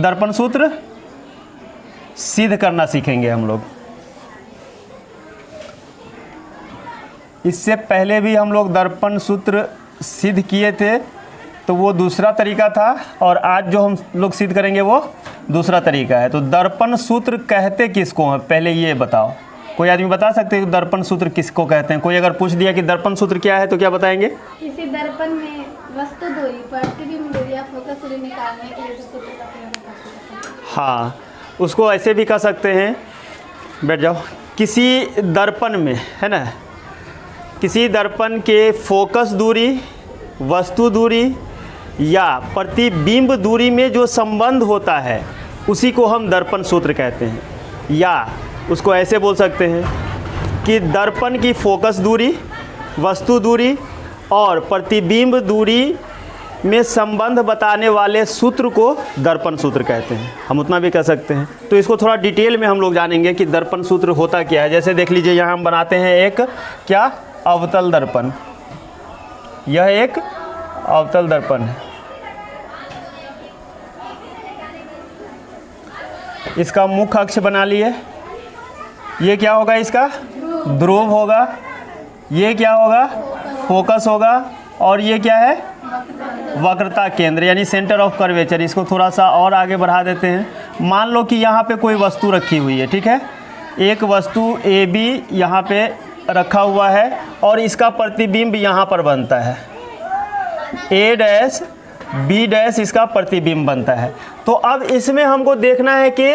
दर्पण सूत्र सिद्ध करना सीखेंगे हम लोग। इससे पहले भी हम लोग दर्पण सूत्र सिद्ध किए थे, तो वो दूसरा तरीका था, और आज जो हम लोग सिद्ध करेंगे वो दूसरा तरीका है। तो दर्पण सूत्र कहते किसको हैं, पहले ये बताओ। कोई आदमी बता सकते हैं कि दर्पण सूत्र किसको कहते हैं? कोई अगर पूछ दिया कि दर्पण सूत्र क्या है तो क्या बताएंगे? किसी दर्पण में वस्तु दूरी, प्रतिबिंब दूरी या फोकस दूरी निकालने के लिए सूत्र का प्रयोग करते हैं। हाँ, उसको ऐसे भी कह सकते हैं, बैठ जाओ, किसी दर्पण में, है ना, किसी दर्पण के फोकस दूरी, वस्तु दूरी या प्रतिबिंब दूरी में जो संबंध होता है उसी को हम दर्पण सूत्र कहते हैं। या उसको ऐसे बोल सकते हैं कि दर्पण की फोकस दूरी, वस्तु दूरी और प्रतिबिंब दूरी में संबंध बताने वाले सूत्र को दर्पण सूत्र कहते हैं। हम उतना भी कह सकते हैं। तो इसको थोड़ा डिटेल में हम लोग जानेंगे कि दर्पण सूत्र होता क्या है। जैसे देख लीजिए, यहाँ हम बनाते हैं एक क्या, अवतल दर्पण। यह एक अवतल दर्पण है। इसका मुख्य अक्ष बना लिए। ये क्या होगा, इसका ध्रुव होगा। ये क्या होगा, फोकस होगा। और ये क्या है, वक्रता केंद्र यानी सेंटर ऑफ कर्वेचर। इसको थोड़ा सा और आगे बढ़ा देते हैं। मान लो कि यहाँ पे कोई वस्तु रखी हुई है, ठीक है, एक वस्तु ए बी यहाँ पे रखा हुआ है और इसका प्रतिबिंब यहाँ पर बनता है। ए डैश बी डैश इसका प्रतिबिंब बनता है। तो अब इसमें हमको देखना है कि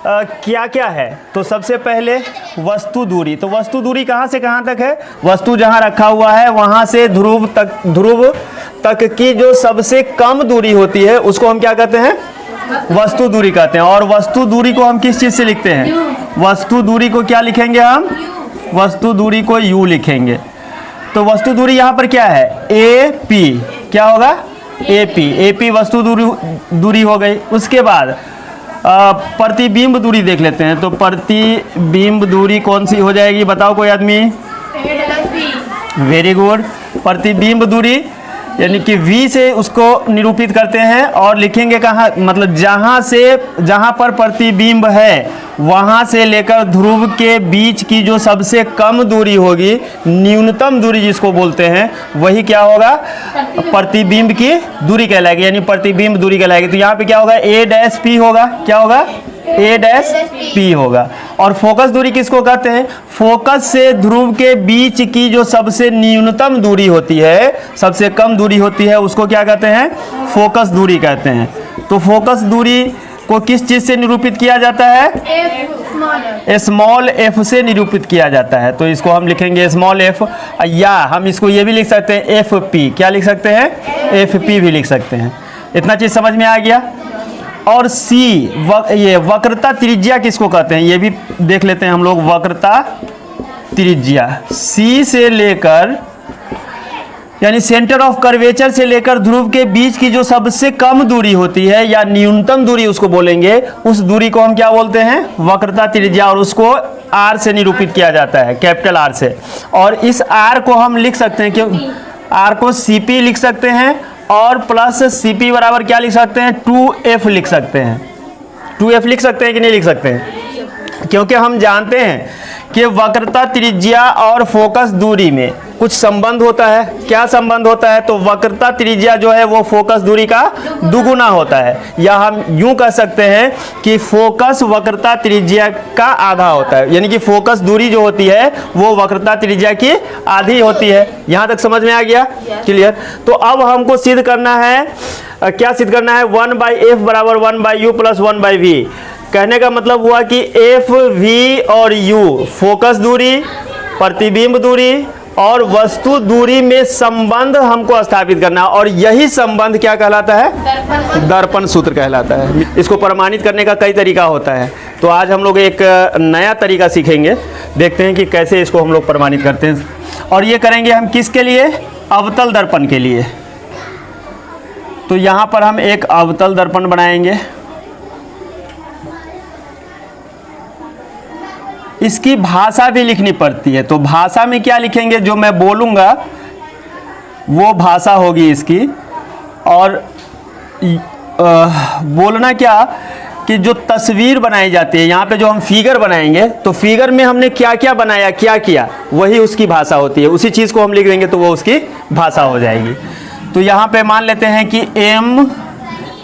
क्या क्या है। तो सबसे पहले वस्तु दूरी। तो वस्तु दूरी कहाँ से कहाँ तक है? वस्तु जहाँ रखा हुआ है वहाँ से ध्रुव तक की जो सबसे कम दूरी होती है उसको हम क्या कहते हैं? वस्तु दूरी कहते हैं। और वस्तु दूरी को हम किस चीज़ से लिखते हैं? वस्तु दूरी को क्या लिखेंगे हम? वस्तु दूरी को यू लिखेंगे। तो वस्तु दूरी यहाँ पर क्या है? A P. क्या होगा? A P. ए पी वस्तु दूरी हो गई। उसके बाद प्रतिबिंब दूरी देख लेते हैं। तो प्रतिबिंब दूरी कौन सी हो जाएगी, बताओ कोई आदमी? Very good. प्रतिबिंब दूरी यानी कि V से उसको निरूपित करते हैं और लिखेंगे कहाँ, मतलब जहाँ पर प्रतिबिंब है वहाँ से लेकर ध्रुव के बीच की जो सबसे कम दूरी होगी, न्यूनतम दूरी जिसको बोलते हैं, वही क्या होगा? प्रतिबिंब की दूरी कहलाएगी, यानी प्रतिबिंब दूरी कहलाएगी। तो यहाँ पे क्या होगा? A डैश P होगा। क्या होगा? A डैश P होगा। और फोकस दूरी किसको कहते हैं? फोकस से ध्रुव के बीच की जो सबसे न्यूनतम दूरी होती है, सबसे कम दूरी होती है, उसको क्या कहते हैं? फोकस दूरी कहते हैं। तो फोकस दूरी को किस चीज़ से निरूपित किया जाता है? स्मॉल f से निरूपित किया जाता है। तो इसको हम लिखेंगे स्मॉल f, या हम इसको ये भी लिख सकते हैं FP। क्या लिख सकते हैं? FP भी लिख सकते हैं। इतना चीज़ समझ में आ गया। और C, ये वक्रता त्रिज्या किसको कहते हैं? ये भी देख लेते हैं हम लोग। वक्रता त्रिज्या C से लेकर, यानी सेंटर ऑफ कर्वेचर से लेकर ध्रुव के बीच की जो सबसे कम दूरी होती है या न्यूनतम दूरी उसको बोलेंगे, उस दूरी को हम क्या बोलते हैं? वक्रता त्रिज्या। और उसको R से निरूपित किया जाता है, कैपिटल R से। और इस R को हम लिख सकते हैं, क्यों? R को CP लिख सकते हैं और प्लस CP बराबर क्या लिख सकते हैं? 2F लिख सकते हैं। 2F लिख सकते हैं कि नहीं लिख सकते हैं? क्योंकि हम जानते हैं कि वक्रता त्रिज्या और फोकस दूरी में कुछ संबंध होता है। क्या संबंध होता है? तो वक्रता त्रिज्या जो है वो फोकस दूरी का दुगुना होता है, या हम यूं कह सकते हैं कि फोकस वक्रता त्रिज्या का आधा होता है, यानी कि फोकस दूरी जो होती है वो वक्रता त्रिज्या की आधी होती है। यहाँ तक समझ में आ गया? क्लियर। तो अब हमको सिद्ध करना है, क्या सिद्ध करना है? 1/f बराबर 1/u प्लस 1/v। कहने का मतलब हुआ कि F, V और U फोकस दूरी, प्रतिबिंब दूरी और वस्तु दूरी में संबंध हमको स्थापित करना, और यही संबंध क्या कहलाता है? दर्पण सूत्र कहलाता है। इसको प्रमाणित करने का कई तरीका होता है। तो आज हम लोग एक नया तरीका सीखेंगे, देखते हैं कि कैसे इसको हम लोग प्रमाणित करते हैं। और ये करेंगे हम किसके लिए? अवतल दर्पण के लिए। तो यहाँ पर हम एक अवतल दर्पण बनाएंगे। इसकी भाषा भी लिखनी पड़ती है। तो भाषा में क्या लिखेंगे? जो मैं बोलूँगा वो भाषा होगी इसकी। और बोलना क्या कि जो तस्वीर बनाई जाती है, यहाँ पे जो हम फिगर बनाएंगे तो फिगर में हमने क्या क्या बनाया, क्या किया, वही उसकी भाषा होती है। उसी चीज़ को हम लिख देंगे तो वो उसकी भाषा हो जाएगी। तो यहाँ पे मान लेते हैं कि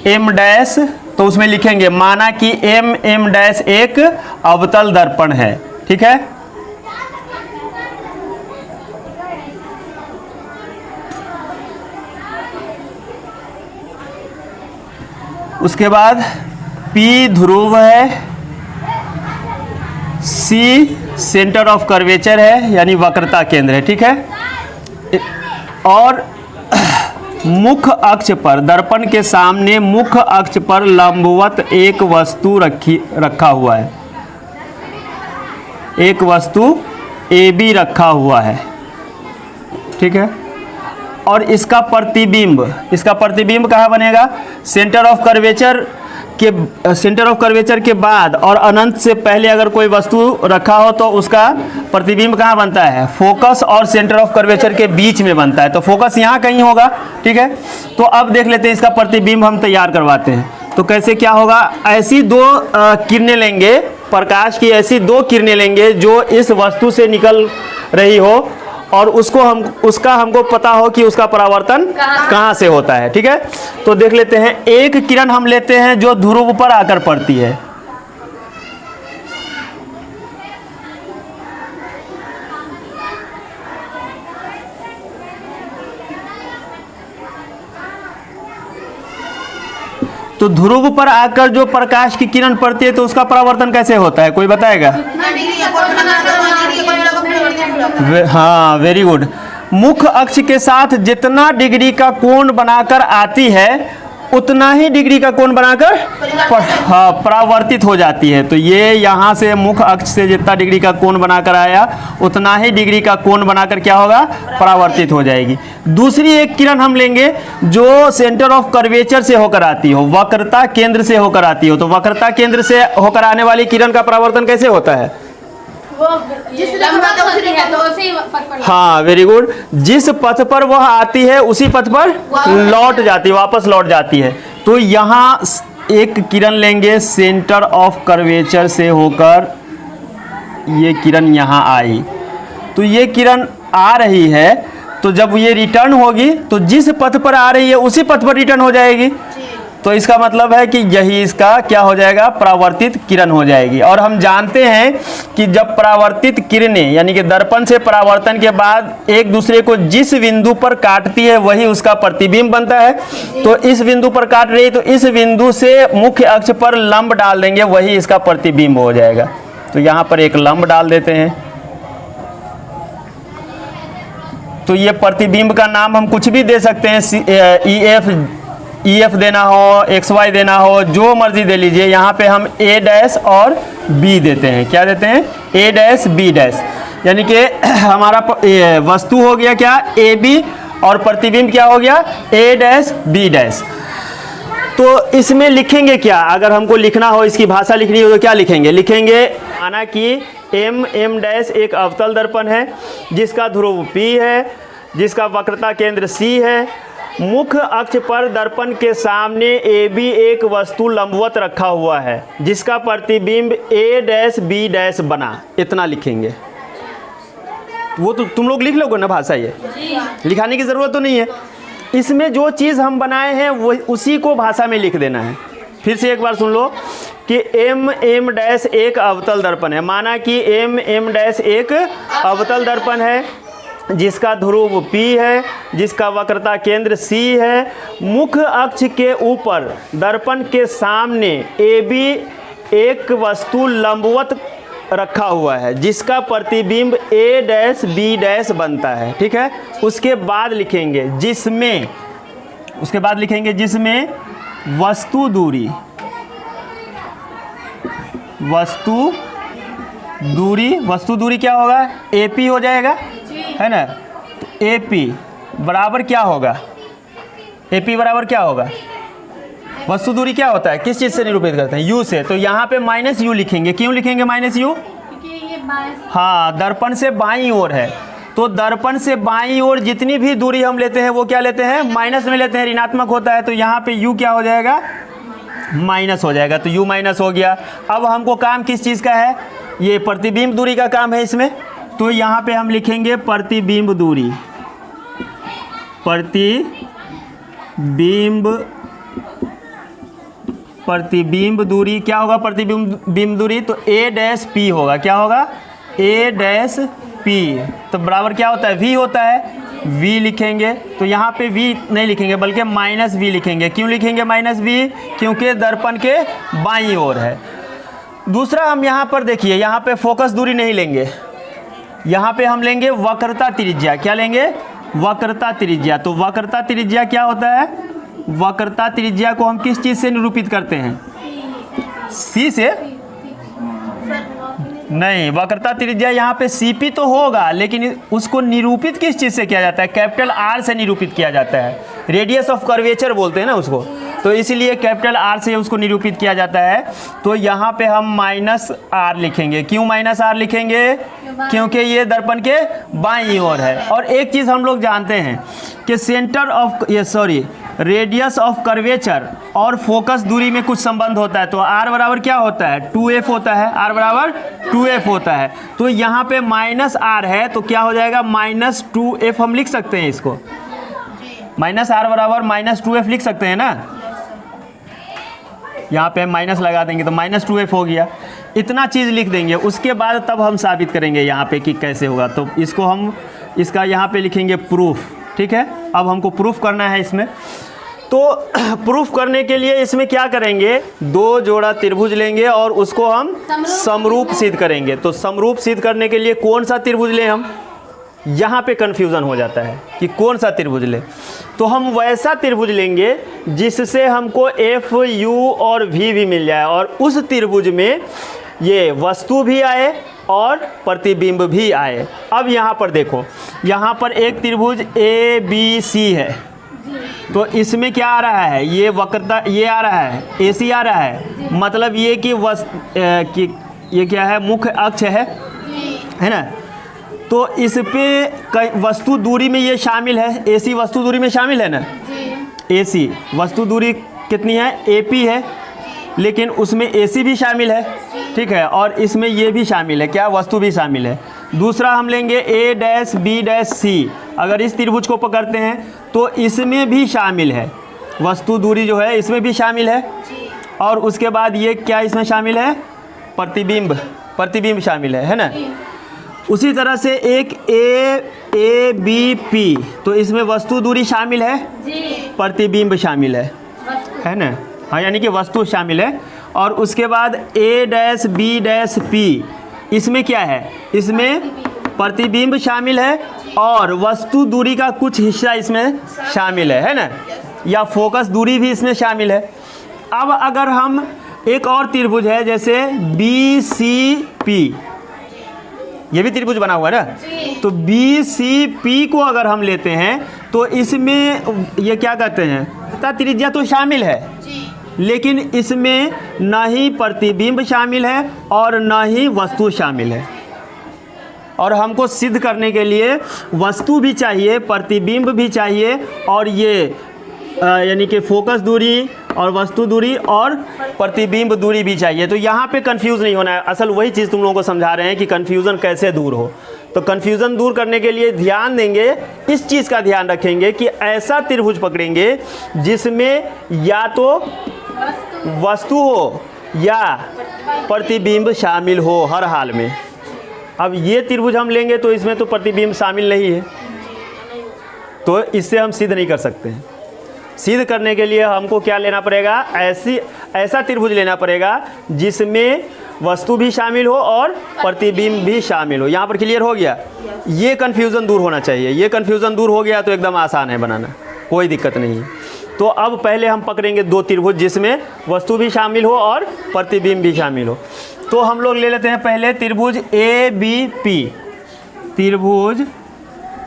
एम डैश, तो उसमें लिखेंगे माना कि एम डैश एक अवतल दर्पण है। ठीक है, उसके बाद P ध्रुव है, C सेंटर ऑफ कर्वेचर है यानी वक्रता केंद्र है। ठीक है, और मुख्य अक्ष पर, दर्पण के सामने मुख्य अक्ष पर लंबवत एक वस्तु रखा हुआ है, एक वस्तु AB रखा हुआ है। ठीक है, और इसका प्रतिबिंब कहाँ बनेगा, सेंटर ऑफ कर्वेचर के बाद और अनंत से पहले अगर कोई वस्तु रखा हो तो उसका प्रतिबिंब कहाँ बनता है, फोकस और सेंटर ऑफ कर्वेचर के बीच में बनता है। तो फोकस यहाँ कहीं होगा। ठीक है, तो अब देख लेते हैं इसका प्रतिबिंब हम तैयार करवाते हैं। तो कैसे क्या होगा, ऐसी दो किरणें लेंगे, प्रकाश की ऐसी दो किरणें लेंगे जो इस वस्तु से निकल रही हो और उसका हमको पता हो कि उसका परावर्तन कहाँ से होता है। ठीक है, तो देख लेते हैं। एक किरण हम लेते हैं जो ध्रुव पर आकर पड़ती है, तो ध्रुव पर आकर जो प्रकाश की किरण पड़ती है तो उसका परावर्तन कैसे होता है, कोई बताएगा? हाँ, वेरी गुड। मुख्य अक्ष के साथ जितना डिग्री का कोण बनाकर आती है उतना ही डिग्री का कोण बनाकर परावर्तित हो जाती है। तो ये यहाँ से मुख्य अक्ष से जितना डिग्री का कोण बनाकर आया उतना ही डिग्री का कोण बनाकर क्या होगा, परावर्तित हो जाएगी। दूसरी एक किरण हम लेंगे जो सेंटर ऑफ कर्वेचर से होकर आती हो, वक्रता केंद्र से होकर आती हो। तो वक्रता केंद्र से होकर आने वाली किरण का परावर्तन कैसे होता है? हाँ, वेरी गुड। जिस पथ पर वह आती है उसी पथ पर लौट जाती है, वापस लौट जाती है। तो यहाँ एक किरण लेंगे सेंटर ऑफ कर्वेचर से होकर, ये किरण यहाँ आई, तो ये किरण आ रही है, तो जब ये रिटर्न होगी तो जिस पथ पर आ रही है उसी पथ पर रिटर्न हो जाएगी। तो इसका मतलब है कि यही इसका क्या हो जाएगा, परावर्तित किरण हो जाएगी। और हम जानते हैं कि जब परावर्तित किरणें यानी कि दर्पण से परावर्तन के बाद एक दूसरे को जिस बिंदु पर काटती है वही उसका प्रतिबिंब बनता है। तो इस बिंदु पर काट रही है तो इस बिंदु से मुख्य अक्ष पर लंब डाल देंगे, वही इसका प्रतिबिंब हो जाएगा। तो यहाँ पर एक लंब डाल देते हैं। तो ये प्रतिबिंब का नाम हम कुछ भी दे सकते हैं, EF देना हो, XY देना हो, जो मर्जी दे लीजिए। यहाँ पे हम A डैश और B देते हैं। क्या देते हैं? A डैश B डैश, यानी कि हमारा वस्तु हो गया क्या, AB, और प्रतिबिंब क्या हो गया, A डैश B डैश। तो इसमें लिखेंगे क्या, अगर हमको लिखना हो, इसकी भाषा लिखनी हो तो क्या लिखेंगे? लिखेंगे माना कि M डैश एक अवतल दर्पण है जिसका ध्रुव P है, जिसका वक्रता केंद्र C है। मुख्य अक्ष पर दर्पण के सामने AB एक वस्तु लंबवत रखा हुआ है जिसका प्रतिबिंब A डैश B डैश बना। इतना लिखेंगे। वो तो तुम लोग लिख लोगे ना भाषा, ये लिखाने की ज़रूरत तो नहीं है। इसमें जो चीज़ हम बनाए हैं वो उसी को भाषा में लिख देना है। फिर से एक बार सुन लो कि M डैश एक अवतल दर्पण है। माना कि M डैश एक अवतल दर्पण है जिसका ध्रुव P है, जिसका वक्रता केंद्र C है। मुख्य अक्ष के ऊपर दर्पण के सामने AB एक वस्तु लंबवत रखा हुआ है जिसका प्रतिबिंब A डैश B डैश बनता है। ठीक है, उसके बाद लिखेंगे जिसमें वस्तु दूरी क्या होगा, AP हो जाएगा, है ना। AP बराबर क्या होगा, AP बराबर क्या होगा, वस्तु दूरी क्या होता है, किस चीज़ से निरूपित करते हैं, U से। तो यहाँ पे -U लिखेंगे। क्यों लिखेंगे -U? क्योंकि ये बाएं, हाँ, दर्पण से बाईं ओर है। तो दर्पण से बाईं ओर जितनी भी दूरी हम लेते हैं वो क्या लेते हैं, माइनस में लेते हैं, ऋणात्मक होता है। तो यहाँ पे U क्या हो जाएगा, माइनस हो जाएगा, तो u माइनस हो गया। अब हमको काम किस चीज़ का है, ये प्रतिबिंब दूरी का काम है इसमें, तो यहाँ पे हम लिखेंगे प्रतिबिंब दूरी, प्रतिबिंब दूरी क्या होगा, प्रतिबिंब दूरी तो a डैश p होगा, क्या होगा a डैश p, तो बराबर क्या होता है v होता है, v लिखेंगे। तो यहाँ पे v नहीं लिखेंगे बल्कि माइनस v लिखेंगे। क्यों लिखेंगे माइनस v, क्योंकि दर्पण के बाईं ओर है। दूसरा हम यहाँ पर देखिए, यहाँ पे फोकस दूरी नहीं लेंगे, यहाँ पे हम लेंगे वक्रता त्रिज्या। क्या लेंगे, वक्रता त्रिज्या। तो वक्रता त्रिज्या क्या होता है, वक्रता त्रिज्या को हम किस चीज़ से निरूपित करते हैं, c से नहीं, वक्रता त्रिज्या यहाँ पे CP तो होगा, लेकिन उसको निरूपित किस चीज़ से किया जाता है, कैपिटल R से निरूपित किया जाता है। रेडियस ऑफ कर्वेचर बोलते हैं ना उसको, तो इसीलिए कैपिटल R से उसको निरूपित किया जाता है। तो यहाँ पे हम -R लिखेंगे। क्यों -R लिखेंगे, क्योंकि ये दर्पण के बाईं ओर है। और एक चीज़ हम लोग जानते हैं कि centre of radius of curvature और फोकस दूरी में कुछ संबंध होता है। तो r बराबर क्या होता है, 2f होता है, r बराबर 2f होता है। तो यहाँ पे -r है, तो क्या हो जाएगा -2f हम लिख सकते हैं इसको, -r बराबर -2f लिख सकते हैं ना। यहाँ पे माइनस लगा देंगे तो -2f हो गया। इतना चीज़ लिख देंगे, उसके बाद तब हम साबित करेंगे यहाँ पे कि कैसे होगा। तो इसको हम इसका यहाँ पे लिखेंगे प्रूफ, ठीक है। अब हमको प्रूफ करना है इसमें, तो प्रूफ करने के लिए इसमें क्या करेंगे, 2 जोड़ा त्रिभुज लेंगे और उसको हम समरूप सिद्ध करेंगे। तो समरूप सिद्ध करने के लिए कौन सा त्रिभुज लें हम, यहाँ पे कन्फ्यूज़न हो जाता है कि कौन सा त्रिभुज लें। तो हम वैसा त्रिभुज लेंगे जिससे हमको F, U और V भी मिल जाए, और उस त्रिभुज में ये वस्तु भी आए और प्रतिबिंब भी आए। अब यहाँ पर देखो, यहाँ पर एक त्रिभुज ABC है, तो इसमें क्या आ रहा है, ये वक्रता ये आ रहा है, AC आ रहा है, मतलब ये कि ये क्या है, मुख्य अक्ष है ना। तो इस पे वस्तु दूरी में ये शामिल है, AC वस्तु दूरी में शामिल है ना। AC वस्तु दूरी कितनी है, AP है, लेकिन उसमें AC भी शामिल है, ठीक है, और इसमें ये भी शामिल है, क्या, वस्तु भी शामिल है। दूसरा हम लेंगे A dash B dash C, अगर इस त्रिभुज को पकड़ते हैं तो इसमें भी शामिल है, वस्तु दूरी जो है इसमें भी शामिल है। और उसके बाद ये क्या इसमें शामिल है, प्रतिबिंब शामिल है ना। उसी तरह से एक ABP, तो इसमें वस्तु दूरी शामिल है, प्रतिबिंब शामिल है ना, हाँ, यानी कि वस्तु शामिल है। और उसके बाद A dash B dash P, इसमें क्या है, इसमें प्रतिबिंब शामिल है और वस्तु दूरी का कुछ हिस्सा इसमें शामिल है ना, या फोकस दूरी भी इसमें शामिल है। अब अगर हम एक और त्रिभुज है जैसे BCP, ये भी त्रिभुज बना हुआ है ना, तो BCP को अगर हम लेते हैं तो इसमें ये क्या कहते हैं, त्रिज्या तो शामिल है, लेकिन इसमें न ही प्रतिबिंब शामिल है और न ही वस्तु शामिल है। और हमको सिद्ध करने के लिए वस्तु भी चाहिए, प्रतिबिंब भी चाहिए, और ये यानी कि फोकस दूरी और वस्तु दूरी और प्रतिबिंब दूरी भी चाहिए। तो यहाँ पे कंफ्यूज नहीं होना है, असल वही चीज़ तुम लोगों को समझा रहे हैं कि कंफ्यूजन कैसे दूर हो। तो कंफ्यूजन दूर करने के लिए ध्यान देंगे, इस चीज़ का ध्यान रखेंगे कि ऐसा त्रिभुज पकड़ेंगे जिसमें या तो वस्तु हो या प्रतिबिंब शामिल हो हर हाल में। अब ये त्रिभुज हम लेंगे तो इसमें तो प्रतिबिंब शामिल नहीं है, तो इससे हम सिद्ध नहीं कर सकते हैं। सिद्ध करने के लिए हमको क्या लेना पड़ेगा, ऐसा त्रिभुज लेना पड़ेगा जिसमें वस्तु भी शामिल हो और प्रतिबिंब भी शामिल हो। यहाँ पर क्लियर हो गया, ये कन्फ्यूज़न दूर होना चाहिए। ये कन्फ्यूज़न दूर हो गया तो एकदम आसान है बनाना, कोई दिक्कत नहीं है। तो अब पहले हम पकड़ेंगे 2 त्रिभुज जिसमें वस्तु भी शामिल हो और प्रतिबिंब भी शामिल हो। तो हम लोग ले लेते हैं पहले त्रिभुज ABP, त्रिभुज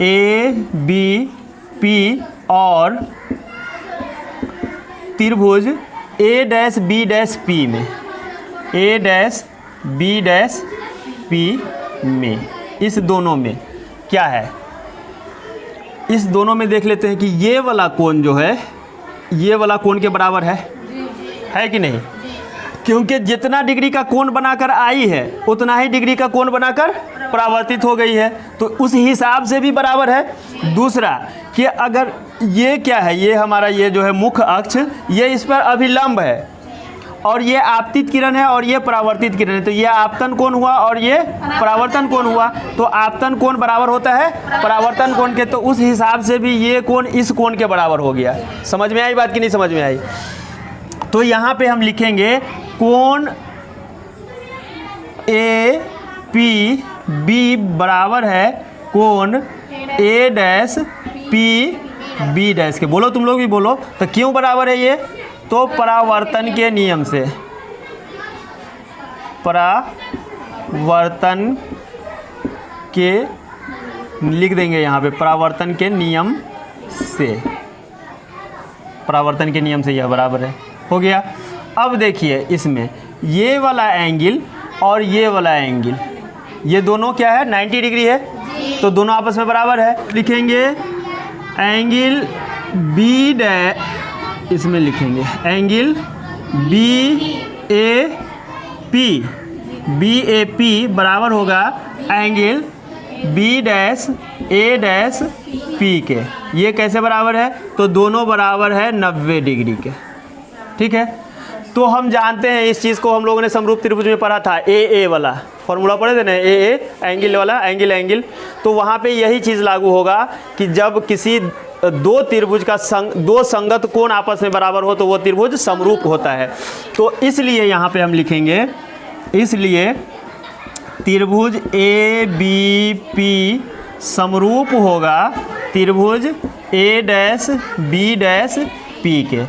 ABP और त्रिभुज A dash B dash P में, A dash B dash P में, इस दोनों में क्या है, इस दोनों में देख लेते हैं कि ये वाला कोण जो है ये वाला कोण के बराबर है, है कि नहीं? क्योंकि जितना डिग्री का कोण बनाकर आई है उतना ही डिग्री का कोण बनाकर परावर्तित हो गई है, तो उस हिसाब से भी बराबर है। दूसरा कि अगर ये क्या है, ये हमारा ये जो है मुख्य अक्ष, ये इस पर अभिलंब है और ये आपतित किरण है और ये परावर्तित किरण है, तो ये आपतन कोण हुआ और ये परावर्तन कोण हुआ। तो आपतन कोण बराबर होता है परावर्तन कोण के, तो उस हिसाब से भी ये कोण इस कोण के बराबर हो गया। समझ में आई बात कि नहीं समझ में आई? तो यहाँ पे हम लिखेंगे कोण ए पी बी बराबर है कोण ए डैश पी बी डैश के। बोलो तुम लोग भी बोलो। तो क्यों बराबर है ये? तो परावर्तन के नियम से, परावर्तन के लिख देंगे यहाँ पे, परावर्तन के नियम से, परावर्तन के नियम से यह बराबर है। हो गया। अब देखिए इसमें ये वाला एंगल और ये वाला एंगल, ये दोनों क्या है 90 डिग्री है, तो दोनों आपस में बराबर है। लिखेंगे एंगल बी डैश, इसमें लिखेंगे एंगल बी ए पी बराबर होगा एंगल बी डैश ए डैश पी के। ये कैसे बराबर है? तो दोनों बराबर है 90 डिग्री के। ठीक है। तो हम जानते हैं इस चीज़ को, हम लोगों ने समरूप त्रिभुज में पढ़ा था, ए वाला फॉर्मूला पढ़े थे ना, ए एंगल वाला, एंगल। तो वहाँ पे यही चीज़ लागू होगा कि जब किसी दो त्रिभुज का दो संगत कोण आपस में बराबर हो तो वो त्रिभुज समरूप होता है। तो इसलिए यहाँ पे हम लिखेंगे, इसलिए त्रिभुज ए बी पी समरूप होगा त्रिभुज ए डैश बी डैश पी के।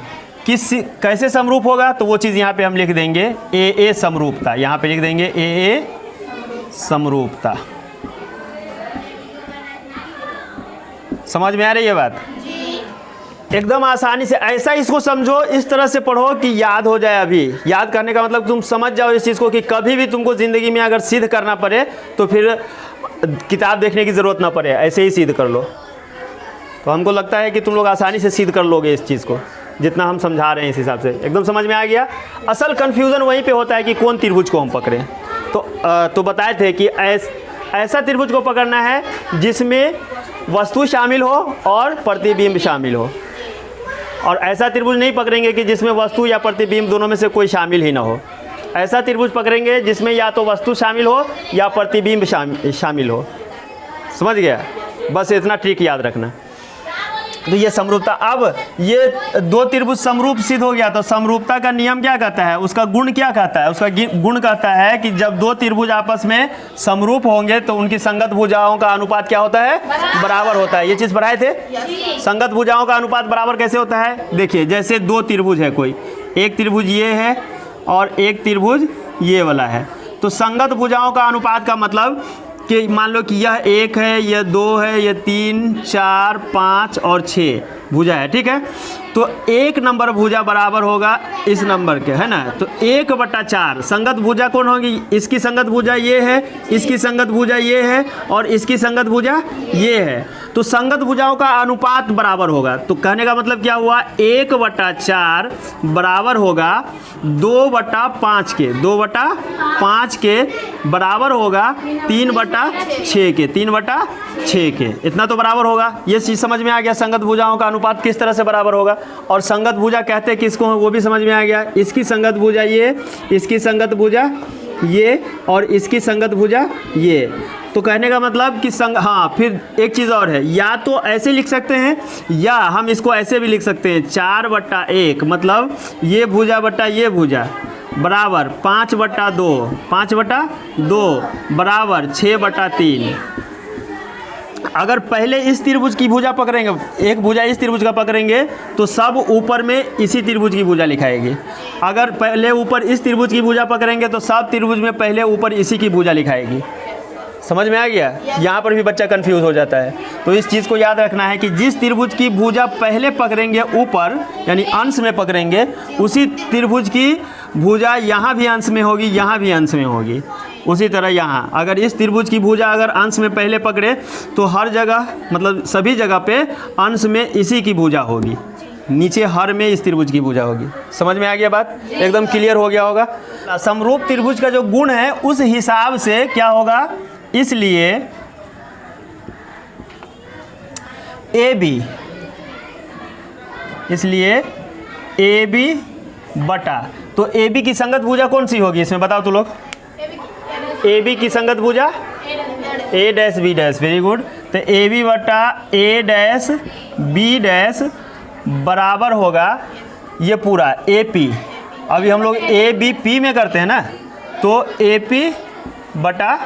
कैसे समरूप होगा? तो वो चीज़ यहाँ पे हम लिख देंगे ए समरूपता, यहाँ पे लिख देंगे ए समरूपता। समझ में आ रही है बात? एकदम आसानी से ऐसा इसको समझो, इस तरह से पढ़ो कि याद हो जाए। अभी याद करने का मतलब तुम समझ जाओ इस चीज़ को कि कभी भी तुमको ज़िंदगी में अगर सिद्ध करना पड़े तो फिर किताब देखने की ज़रूरत ना पड़े, ऐसे ही सिद्ध कर लो। तो हमको लगता है कि तुम लोग आसानी से सिद्ध कर लोगे इस चीज़ को, जितना हम समझा रहे हैं इस हिसाब से। एकदम समझ में आ गया? असल कन्फ्यूज़न वहीं पे होता है कि कौन त्रिभुज को हम पकड़ें। तो बताए थे कि ऐसा त्रिभुज को पकड़ना है जिसमें वस्तु शामिल हो और प्रतिबिंब शामिल हो, और ऐसा त्रिभुज नहीं पकड़ेंगे कि जिसमें वस्तु या प्रतिबिंब दोनों में से कोई शामिल ही ना हो। ऐसा त्रिभुज पकड़ेंगे जिसमें या तो वस्तु शामिल हो या प्रतिबिंब शामिल हो। समझ गया? बस इतना ट्रिक याद रखना। तो ये समरूपता, अब ये दो त्रिभुज समरूप सिद्ध हो गया, तो समरूपता का नियम क्या कहता है? उसका गुण क्या कहता है? उसका गुण कहता है कि जब दो त्रिभुज आपस में समरूप होंगे तो उनकी संगत भुजाओं का अनुपात क्या होता है? बराबर होता है। ये चीज़ पढ़ाए थे। संगत भुजाओं का अनुपात बराबर कैसे होता है? देखिए, जैसे दो त्रिभुज है, कोई एक त्रिभुज ये है और एक त्रिभुज ये वाला है, तो संगत भुजाओं का अनुपात का मतलब कि मान लो कि यह 1 है, यह 2 है, यह 3, 4, 5 और 6 भुजा है। ठीक है। तो 1 नंबर भुजा बराबर होगा इस नंबर के, है ना। तो 1/4 संगत भुजा कौन होगी? इसकी संगत भुजा ये है, इसकी संगत भुजा ये है और इसकी संगत भुजा ये है। तो संगत भुजाओं का अनुपात बराबर होगा। तो कहने का मतलब क्या हुआ? 1/4 बराबर होगा 2/5 के, 2/5 के बराबर होगा 3/6 के, 3/6 के। इतना तो बराबर होगा। ये चीज़ समझ में आ गया, संगत भुजाओं का अनुपात किस तरह से बराबर होगा। और संगत भुजा कहते हैं किसको, वो भी समझ में आ गया। इसकी संगत भुजा ये, इसकी संगत भुजा ये और इसकी संगत भुजा ये। तो कहने का मतलब कि हाँ, फिर एक चीज़ और है, या तो ऐसे लिख सकते हैं या हम इसको ऐसे भी लिख सकते हैं 4/1, मतलब ये भुजा बट्टा ये भुजा बराबर 5/2, 5/2 बराबर 6/3। अगर पहले इस त्रिभुज की भुजा पकड़ेंगे, एक भुजा इस त्रिभुज का पकड़ेंगे तो सब ऊपर में इसी त्रिभुज की भुजा लिखाएगी। अगर पहले ऊपर इस त्रिभुज की भुजा पकड़ेंगे तो सब त्रिभुज में पहले ऊपर इसी की भुजा लिखाएगी। समझ में आ गया? यहाँ पर भी बच्चा कंफ्यूज हो जाता है। तो इस चीज़ को याद रखना है कि जिस त्रिभुज की भुजा पहले पकड़ेंगे ऊपर, यानी अंश में पकड़ेंगे, उसी त्रिभुज की भुजा यहाँ भी अंश में होगी, यहाँ भी अंश में होगी। उसी तरह यहाँ अगर इस त्रिभुज की भुजा अगर अंश में पहले पकड़े तो हर जगह, मतलब सभी जगह पे अंश में इसी की भुजा होगी। नीचे हर में इस त्रिभुज की भुजा होगी। समझ में आ गया बात? एकदम क्लियर हो गया होगा। समरूप त्रिभुज का जो गुण है उस हिसाब से क्या होगा, इसलिए ए बी बटा, तो ए बी की संगत भुजा कौन सी होगी इसमें बताओ तो लोग? ए बी की संगत भुजा A dash B dash, very good. तो ए बी बटा ए डैश बी डैश बराबर होगा ये पूरा ए पी। अभी हम लोग ए बी पी में करते हैं ना, तो ए पी बटा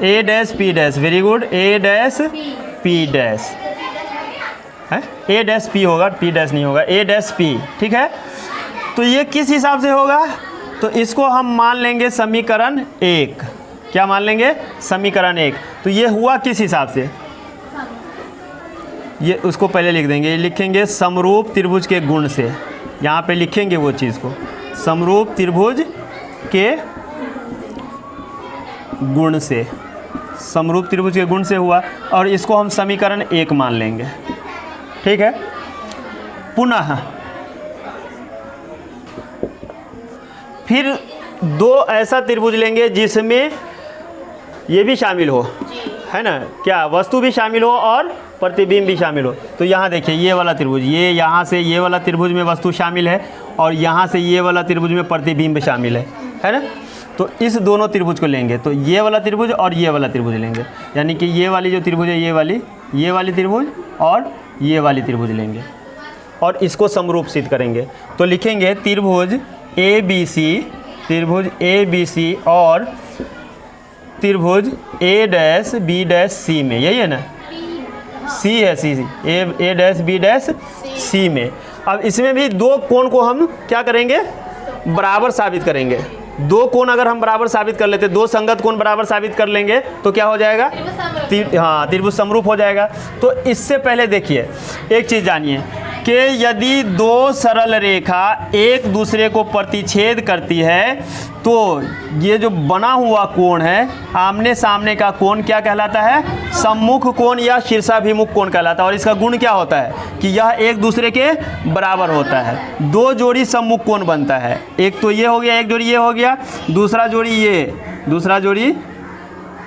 A dash P dash, very good, A dash P dash है, ए डैश पी होगा, पी डैश नहीं होगा, ए डैश पी, ठीक है। तो ये किस हिसाब से होगा, तो इसको हम मान लेंगे समीकरण 1। क्या मान लेंगे? समीकरण 1। तो ये हुआ किस हिसाब से, ये उसको पहले लिख देंगे, लिखेंगे समरूप त्रिभुज के गुण से, यहाँ पे लिखेंगे वो चीज़ को, समरूप त्रिभुज के गुण से, समरूप त्रिभुज के गुण से हुआ, और इसको हम समीकरण 1 मान लेंगे, ठीक है। पुनः फिर दो ऐसा त्रिभुज लेंगे जिसमें ये भी शामिल हो, है ना, क्या वस्तु भी शामिल हो और प्रतिबिंब भी शामिल हो। तो यहाँ देखिए ये वाला त्रिभुज, ये यहाँ से ये वाला त्रिभुज में वस्तु शामिल है और यहाँ से ये वाला त्रिभुज में प्रतिबिंब शामिल है ना। तो इस दोनों त्रिभुज को लेंगे, तो ये वाला त्रिभुज और ये वाला त्रिभुज लेंगे, यानी कि ये वाली जो त्रिभुज है ये वाली त्रिभुज और ये वाली त्रिभुज लेंगे और इसको समरूप सिद्ध करेंगे। तो लिखेंगे त्रिभुज ए बी सी और त्रिभुज ए डैश बी डैश सी में, यही है ना, सी है, सी ए डैश बी डैश सी में। अब इसमें भी दो कोण को हम क्या करेंगे, बराबर साबित करेंगे। दो कोण अगर हम बराबर साबित कर लेते, दो संगत कोण बराबर साबित कर लेंगे तो क्या हो जाएगा, हाँ, त्रिभुज समरूप हो जाएगा। तो इससे पहले देखिए एक चीज़ जानिए कि यदि दो सरल रेखा एक दूसरे को प्रतिच्छेद करती है तो ये जो बना हुआ कोण है, आमने सामने का कोण क्या कहलाता है, सम्मुख कोण या शीर्षाभिमुख कोण कहलाता है। और इसका गुण क्या होता है कि यह एक दूसरे के बराबर होता है। दो जोड़ी सम्मुख कोण बनता है, एक तो ये हो गया, एक जोड़ी ये हो गया, दूसरा जोड़ी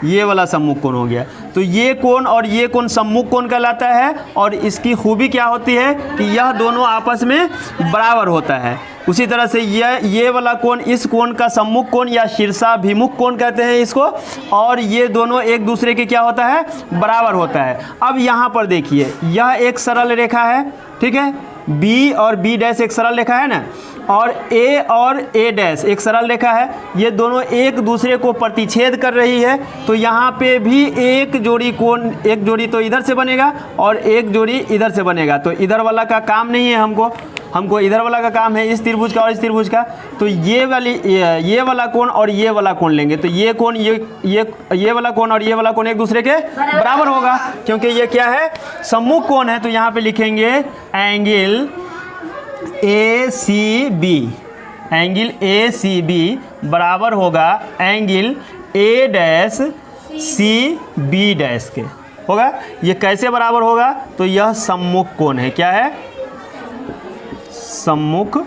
ये वाला सम्मुख कोण हो गया। तो ये कोण और ये कोण सम्मुख कोण कहलाता है और इसकी खूबी क्या होती है कि यह दोनों आपस में बराबर होता है। उसी तरह से ये वाला कोण इस कोण का सम्मुख कोण या शीर्षाभिमुख कोण कहते हैं इसको, और ये दोनों एक दूसरे के क्या होता है, बराबर होता है। अब यहाँ पर देखिए यह एक सरल रेखा है, ठीक है, बी और बी डैश एक सरल रेखा है ना, और ए डैश एक सरल रेखा है। ये दोनों एक दूसरे को प्रतिच्छेद कर रही है। तो यहाँ पे भी एक जोड़ी कोण, एक जोड़ी तो इधर से बनेगा और एक जोड़ी इधर से बनेगा। तो इधर वाला का काम नहीं है हमको इधर वाला का काम है, इस त्रिभुज का और इस त्रिभुज का। तो ये वाला कोण और ये वाला कोण लेंगे, तो ये कोण ये वाला कोण और ये वाला कोण एक दूसरे के बराबर होगा, क्योंकि ये क्या है, सम्मुख कोण है। तो यहाँ पे लिखेंगे एंगल ए सी बी बराबर होगा angle A dash C B dash के होगा। ये कैसे बराबर होगा, तो यह सम्मुख कोण है, क्या है, सम्मुख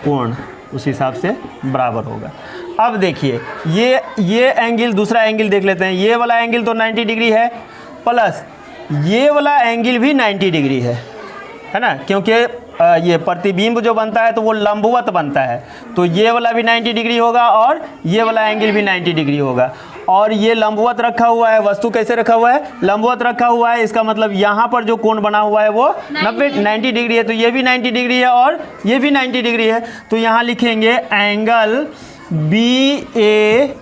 कोण, उस हिसाब से बराबर होगा। अब देखिए ये एंगल, दूसरा एंगल देख लेते हैं। ये वाला एंगल तो 90 डिग्री है, प्लस ये वाला एंगल भी 90 डिग्री है ना, क्योंकि ये प्रतिबिंब जो बनता है तो वो लंबवत बनता है। तो ये वाला भी 90 डिग्री होगा और ये वाला एंगल भी 90 डिग्री होगा। और ये लंबवत रखा हुआ है, वस्तु कैसे रखा हुआ है, लंबवत रखा हुआ है। इसका मतलब यहाँ पर जो कोण बना हुआ है वो 90 डिग्री है। तो ये भी 90 डिग्री है और ये भी 90 डिग्री है। तो यहाँ लिखेंगे एंगल BAC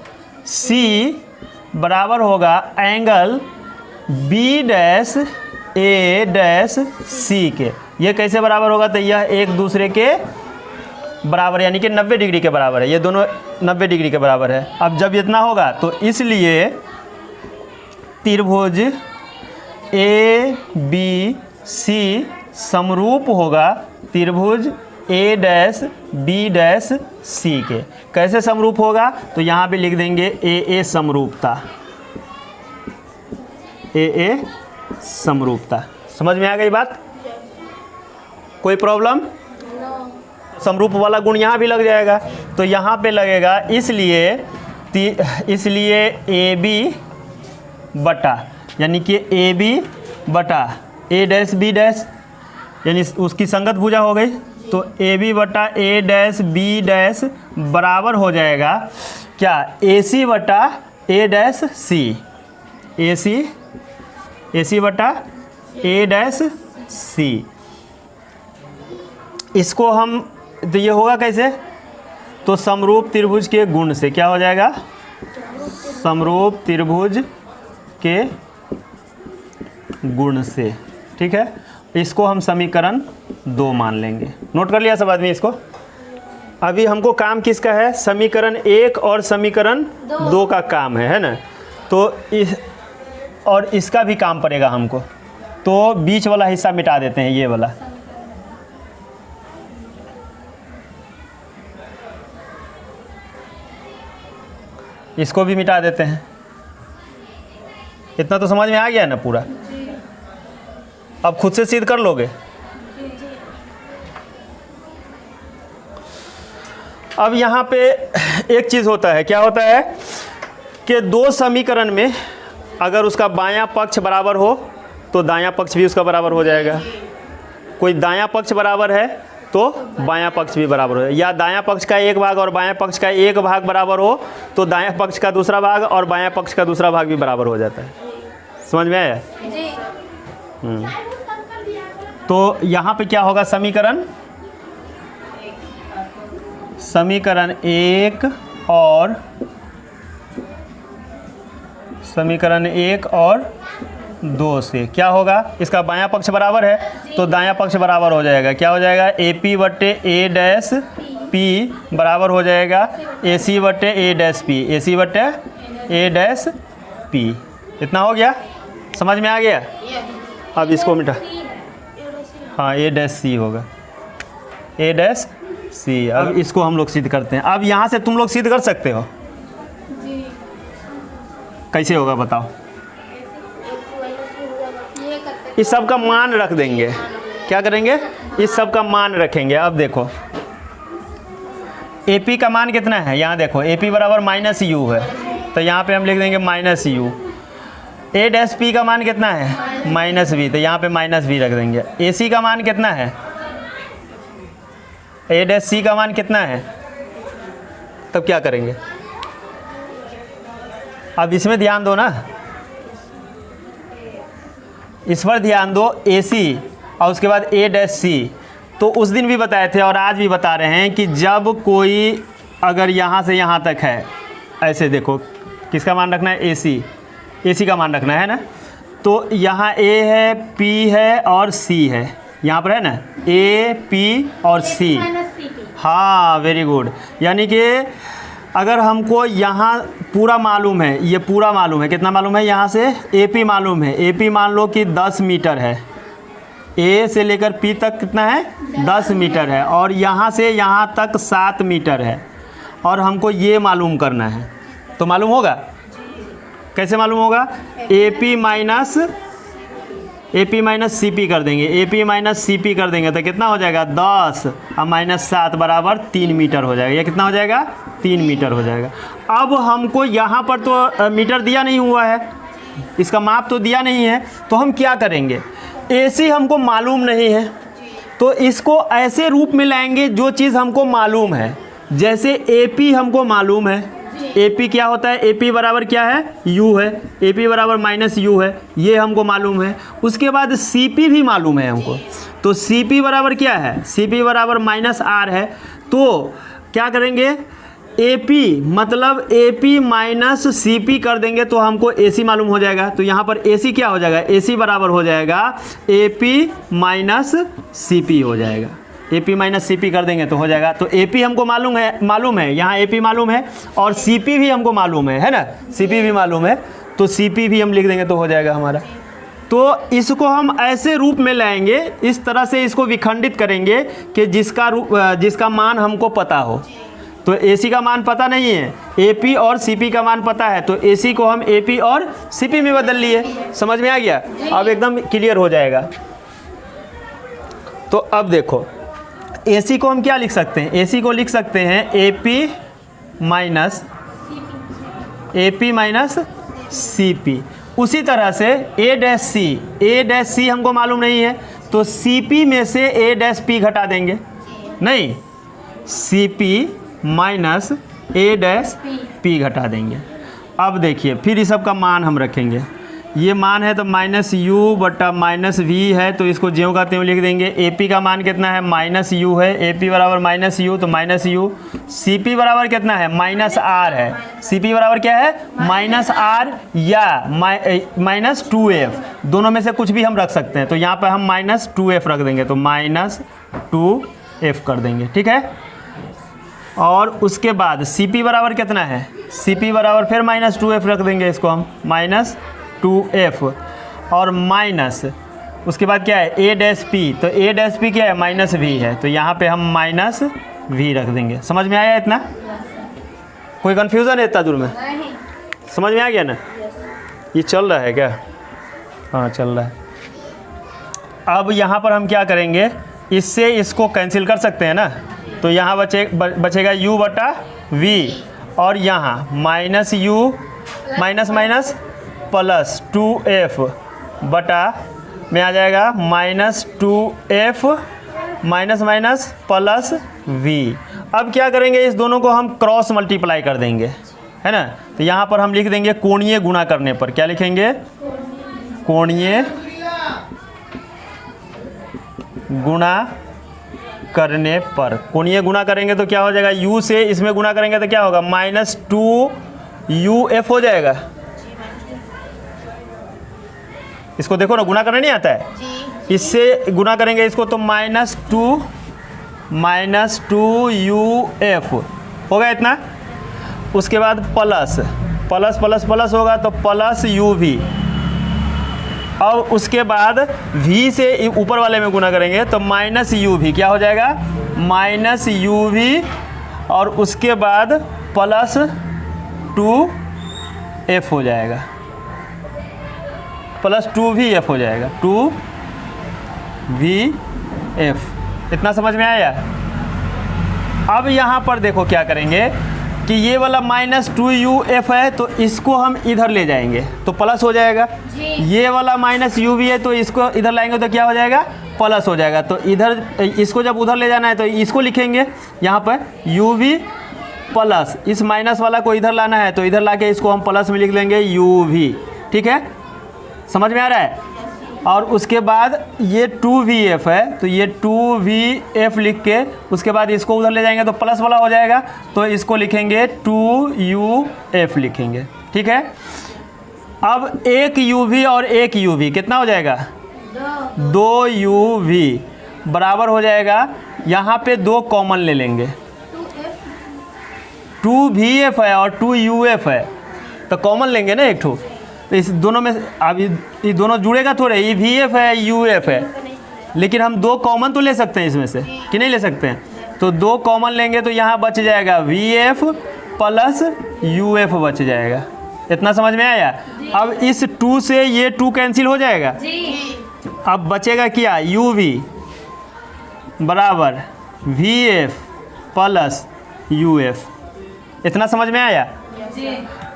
बराबर होगा angle B dash A dash C के। ये कैसे बराबर होगा, तो यह एक दूसरे के बराबर, यानी कि 90 डिग्री के बराबर है। ये दोनों 90 डिग्री के बराबर है। अब जब इतना होगा तो इसलिए त्रिभुज ABC समरूप होगा त्रिभुज A dash B dash C के। कैसे समरूप होगा, तो यहाँ पे लिख देंगे AA समरूपता, AA समरूपता। समझ में आ गई बात? कोई प्रॉब्लम? नो। समरूप वाला गुण यहाँ भी लग जाएगा, तो यहाँ पे लगेगा, इसलिए ए बी बटा, यानी कि ए बी बटा ए डैश बी डैश, यानी उसकी संगत भुजा हो गई, तो ए बी बटा ए डैश बी डैश बराबर हो जाएगा क्या? ए सी बटा ए डैश सी, ए सी बटा ए डैश सी। इसको हम, तो ये होगा कैसे? तो समरूप त्रिभुज के गुण से क्या हो जाएगा? समरूप त्रिभुज के गुण से, ठीक है। इसको हम समीकरण 2 मान लेंगे। नोट कर लिया सब आदमी इसको? अभी हमको काम किसका है? समीकरण 1 और समीकरण 2 का काम है ना? तो और इसका भी काम पड़ेगा हमको, तो बीच वाला हिस्सा मिटा देते हैं, ये वाला। इसको भी मिटा देते हैं। इतना तो समझ में आ गया ना पूरा? अब खुद से सिद्ध कर लोगे? अब यहाँ पे एक चीज़ होता है, क्या होता है कि 2 समीकरण में अगर उसका बायां पक्ष बराबर हो तो दायां पक्ष भी उसका बराबर हो जाएगा। कोई दायां पक्ष बराबर है तो बायां पक्ष भी बराबर हो, या दायां पक्ष का एक भाग और बायां पक्ष का एक भाग बराबर हो तो दायां पक्ष का दूसरा भाग और बायां पक्ष का दूसरा भाग भी बराबर हो जाता है। समझ में आया? तो यहाँ पे क्या होगा? समीकरण 1 और 2 से क्या होगा? इसका बायां पक्ष बराबर है तो दायां पक्ष बराबर हो जाएगा। क्या हो जाएगा? ए पी बटे ए डैश पी बराबर हो जाएगा ए सी बटे ए डैश पी, ए सी बटे ए डैश पी। इतना हो गया? समझ में आ गया? अब इसको मिटा, हाँ ए डैश सी होगा, ए डैश सी। अब इसको हम लोग सिद्ध करते हैं। अब यहाँ से तुम लोग सिद्ध कर सकते हो? कैसे होगा बताओ? इस सब का मान रख देंगे। क्या करेंगे? इस सब का मान रखेंगे। अब देखो AP का मान कितना है? यहाँ देखो AP बराबर माइनस यू है, तो यहाँ पे हम लिख देंगे minus you. A dash P का मान कितना है? माइनस बी, तो यहाँ पे माइनस बी रख देंगे। AC का मान कितना है? ए डैश सी का मान कितना है? तब क्या करेंगे? अब इसमें ध्यान दो ना, इस पर ध्यान दो। AC और उसके बाद ए डैश सी, तो उस दिन भी बताए थे और आज भी बता रहे हैं कि जब कोई अगर यहाँ से यहाँ तक है, ऐसे देखो, किसका मान रखना है? AC का मान रखना है ना। तो यहाँ A है, P है और C है, यहाँ पर है ना A, P और C। हाँ वेरी गुड। यानी कि अगर हमको यहाँ पूरा मालूम है, ये पूरा मालूम है, कितना मालूम है? यहाँ से AP मालूम है। AP मान लो कि 10 मीटर है, A से लेकर P तक कितना है? 10 मीटर है, और यहाँ से यहाँ तक 7 मीटर है, और हमको ये मालूम करना है, तो मालूम होगा? कैसे मालूम होगा? AP माइनस CP कर देंगे। AP माइनस CP कर देंगे तो कितना हो जाएगा? 10 और माइनस 7 बराबर 3 मीटर हो जाएगा। ये कितना हो जाएगा? 3 मीटर हो जाएगा। अब हमको यहाँ पर तो मीटर दिया नहीं हुआ है, इसका माप तो दिया नहीं है, तो हम क्या करेंगे? AC हमको मालूम नहीं है, तो इसको ऐसे रूप में लाएंगे जो चीज़ हमको मालूम है। जैसे AP हमको मालूम है, AP क्या होता है? AP बराबर क्या है? U है। AP बराबर माइनस यू है, ये हमको मालूम है। उसके बाद CP भी मालूम है हमको, तो CP बराबर क्या है? CP बराबर माइनस R है। तो क्या करेंगे? AP मतलब AP माइनस CP कर देंगे तो हमको AC मालूम हो जाएगा। तो यहाँ पर AC क्या हो जाएगा? AC बराबर हो जाएगा AP माइनस CP हो जाएगा। AP माइनस CP कर देंगे तो हो जाएगा। तो AP हमको मालूम है, यहाँ AP मालूम है, और CP भी हमको मालूम है ना? CP भी मालूम है, तो CP भी हम लिख देंगे तो हो जाएगा हमारा। तो इसको हम ऐसे रूप में लाएंगे, इस तरह से इसको विखंडित करेंगे कि जिसका मान हमको पता हो। तो AC का मान पता नहीं है, AP और CP का मान पता है, तो AC को हम AP और CP में बदल लिए। समझ में आ गया? अब एकदम क्लियर हो जाएगा। तो अब देखो AC को हम क्या लिख सकते हैं, AC को लिख सकते हैं AP माइनस CP। उसी तरह से A C हमको मालूम नहीं है तो CP में से A' P घटा देंगे, नहीं CP माइनस A' P घटा देंगे। अब देखिए फिर इस सब का मान हम रखेंगे, ये मान है तो माइनस यू बटा माइनस वी है, तो इसको ज्यों का त्यों लिख देंगे। AP का मान कितना है, माइनस यू है, AP बराबर माइनस यू तो माइनस यू। CP बराबर कितना है, माइनस आर है, CP बराबर क्या है, माइनस आर या माइनस 2F, दोनों में से कुछ भी हम रख सकते हैं। तो यहाँ पर हम माइनस 2F रख देंगे, तो माइनस 2F कर देंगे, ठीक है। और उसके बाद CP बराबर कितना है, CP बराबर फिर माइनस 2F रख देंगे, इसको हम माइनस 2F और माइनस उसके बाद क्या है A'P, तो A'P क्या है, माइनस V है, तो यहाँ पे हम माइनस V रख देंगे। समझ में आया इतना, कोई कन्फ्यूज़न है इतना दूर में, समझ में आ गया ना। ये चल रहा है क्या, हाँ चल रहा है। अब यहाँ पर हम क्या करेंगे, इससे इसको कैंसिल कर सकते हैं ना, तो यहाँ बचेगा U बटा V और यहाँ minus U minus minus plus 2F बटा में आ जाएगा minus 2F minus minus plus V। अब क्या करेंगे, इस दोनों को हम क्रॉस मल्टीप्लाई कर देंगे, है ना। तो यहाँ पर हम लिख देंगे कोणीय गुणा करने पर, क्या लिखेंगे, कोणीय गुणा करने पर। कोणीय गुणा करेंगे तो क्या हो जाएगा, U से इसमें गुणा करेंगे तो क्या होगा, माइनस 2UF हो जाएगा। इसको देखो ना, गुणा करना नहीं आता है, इससे गुणा करेंगे इसको तो माइनस 2UF होगा इतना। उसके बाद प्लस प्लस प्लस प्लस होगा तो प्लस UV, और उसके बाद V से ऊपर वाले में गुणा करेंगे तो माइनस UV क्या हो जाएगा, माइनस UV, और उसके बाद प्लस 2F हो जाएगा, प्लस 2VF हो जाएगा, 2VF। इतना समझ में आया। अब यहाँ पर देखो क्या करेंगे कि ये वाला माइनस 2UF है तो इसको हम इधर ले जाएंगे तो प्लस हो जाएगा, ये वाला माइनस UV है तो इसको इधर लाएंगे तो क्या हो जाएगा, प्लस हो जाएगा। तो इधर इसको जब उधर ले जाना है तो इसको लिखेंगे यहाँ पर UV प्लस, इस माइनस वाला को इधर लाना है तो इधर लाके इसको हम प्लस में लिख लेंगे UV, ठीक है, समझ में आ रहा है। और उसके बाद ये 2VF है तो ये 2VF लिख के उसके बाद इसको उधर ले जाएंगे तो प्लस वाला हो जाएगा, तो इसको लिखेंगे 2UF लिखेंगे, ठीक है। अब एक UV और एक UV कितना हो जाएगा, 2UV बराबर हो जाएगा, यहाँ पे 2 कॉमन ले लेंगे, 2VF है और 2UF है तो कॉमन लेंगे ना एक ठो, तो इस दोनों में अब ये दोनों जुड़ेगा थोड़े, ये VF है UF है, लेकिन हम 2 कॉमन तो ले सकते हैं इसमें से कि नहीं ले सकते हैं, तो 2 कॉमन लेंगे तो यहाँ बच जाएगा VF प्लस UF बच जाएगा। इतना समझ में आया। अब इस 2 से ये 2 कैंसिल हो जाएगा, अब बचेगा क्या, UV बराबर VF प्लस UF। इतना समझ में आया।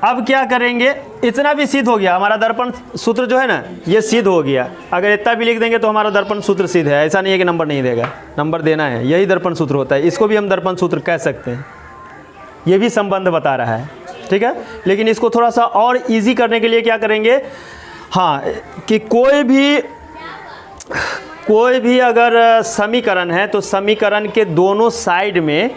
अब क्या करेंगे, इतना भी सिद्ध हो गया हमारा दर्पण सूत्र जो है ना, ये सिद्ध हो गया। अगर इतना भी लिख देंगे तो हमारा दर्पण सूत्र सिद्ध है, ऐसा नहीं है कि नंबर नहीं देगा, नंबर देना है, यही दर्पण सूत्र होता है। इसको भी हम दर्पण सूत्र कह सकते हैं, ये भी संबंध बता रहा है, ठीक है। लेकिन इसको थोड़ा सा और इजी करने के लिए क्या करेंगे, हाँ, कि कोई भी अगर समीकरण है तो समीकरण के दोनों साइड में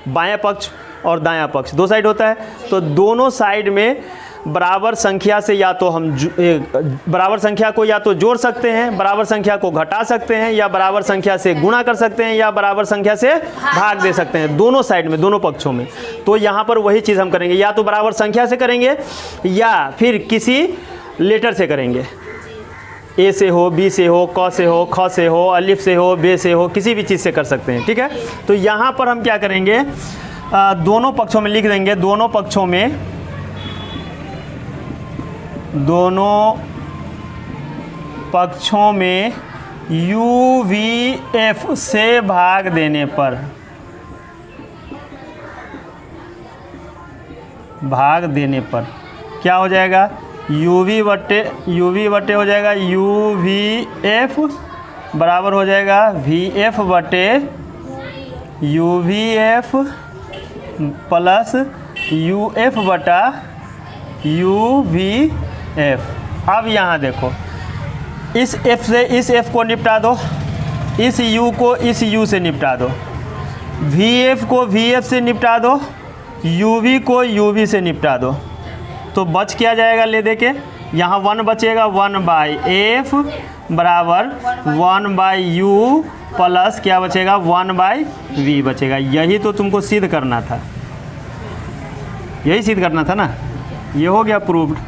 बायां पक्ष और दायां पक्ष 2 साइड होता है, तो दोनों साइड में बराबर संख्या से या तो हम बराबर संख्या को या तो जोड़ सकते हैं, बराबर संख्या को घटा सकते हैं, या बराबर संख्या से गुणा कर सकते हैं, या बराबर संख्या से भाग दे सकते हैं, दोनों साइड में, दोनों पक्षों में। तो यहाँ पर वही चीज़ हम करेंगे, या तो बराबर संख्या से करेंगे या फिर किसी लेटर से करेंगे, ए से हो, बी से हो, क से हो, ख से हो, अलिफ से हो, बे से हो, किसी भी चीज़ से कर सकते हैं, ठीक है। तो यहाँ पर हम क्या करेंगे, दोनों पक्षों में लिख देंगे, दोनों पक्षों में यू वी एफ से भाग देने पर, भाग देने पर क्या हो जाएगा, यू वी बटे हो जाएगा यू वी एफ बराबर हो जाएगा वी एफ बटे you V F plus U F बटा यू वी एफ। अब यहाँ देखो, इस एफ से इस एफ को निपटा दो, इस यू को इस यू से निपटा दो, वी एफ को वी एफ से निपटा दो, यू वी को यू वी से निपटा दो, तो बच क्या जाएगा ले दे के, यहाँ 1 बचेगा, 1/f बराबर 1/u प्लस क्या बचेगा 1/v बचेगा। यही तो तुमको सिद्ध करना था, यही सिद्ध करना था ना, ये हो गया प्रूव्ड।